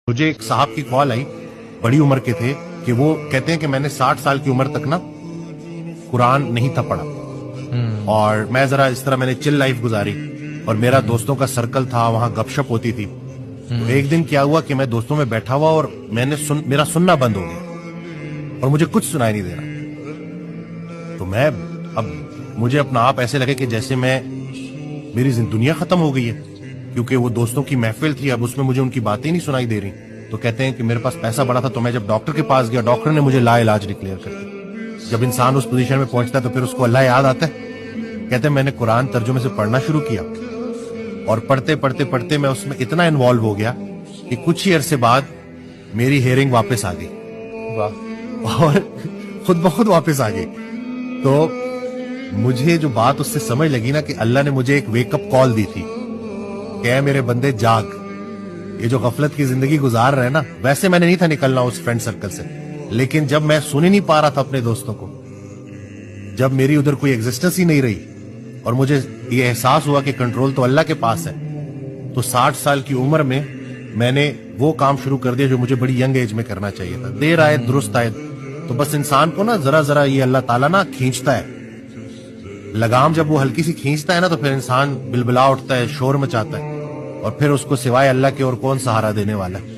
مجھے ایک صاحب کی کال آئی، بڑی عمر کے تھے، کہ وہ کہتے ہیں کہ میں نے 60 سال کی عمر تک نا قرآن نہیں تھا پڑھا، اور میں ذرا اس طرح میں نے چل لائف گزاری، اور میرا دوستوں کا سرکل تھا، وہاں گپ شپ ہوتی تھی. تو ایک دن کیا ہوا کہ میں دوستوں میں بیٹھا ہوا اور میں نے میرا سننا بند ہو گیا اور مجھے کچھ سنائی نہیں دے رہا. تو میں اب مجھے اپنا آپ ایسے لگے کہ جیسے میری دنیا ختم ہو گئی ہے، کیونکہ وہ دوستوں کی محفل تھی، اب اس میں مجھے ان کی باتیں نہیں سنائی دے رہی. تو کہتے ہیں کہ میرے پاس پیسہ بڑا تھا، تو میں جب ڈاکٹر کے پاس گیا، ڈاکٹر نے مجھے لا علاج ڈکلیئر کر دیا. جب انسان اس پوزیشن میں پہنچتا ہے تو پھر اس کو اللہ یاد آتا ہے. کہتے ہیں میں نے قرآن ترجمے سے پڑھنا شروع کیا، اور پڑھتے پڑھتے پڑھتے میں اس میں اتنا انوالو ہو گیا کہ کچھ ہی عرصے بعد میری ہیئرنگ واپس آ گئی. واہ. اور خود بخود واپس آ گئی. تو مجھے جو بات اس سے سمجھ لگی نا، کہ اللہ نے مجھے ایک ویک اپ کال دی تھی کہ اے میرے بندے جاگ، یہ جو غفلت کی زندگی گزار رہے نا. ویسے میں نے نہیں تھا نکلنا اس فرینڈ سرکل سے، لیکن جب میں سن ہی نہیں پا رہا تھا اپنے دوستوں کو، جب میری ادھر کوئی ایگزسٹنس ہی نہیں رہی، اور مجھے یہ احساس ہوا کہ کنٹرول تو اللہ کے پاس ہے، تو 60 سال کی عمر میں نے وہ کام شروع کر دیا جو مجھے بڑی ینگ ایج میں کرنا چاہیے تھا. دیر آئے درست آئے. تو بس انسان کو نا ذرا ذرا یہ اللہ تعالیٰ نا کھینچتا ہے، لگام جب وہ ہلکی سی کھینچتا ہے نا، تو پھر انسان بلبلا اٹھتا ہے، شور مچاتا ہے، اور پھر اس کو سوائے اللہ کے اور کون سہارا دینے والا ہے.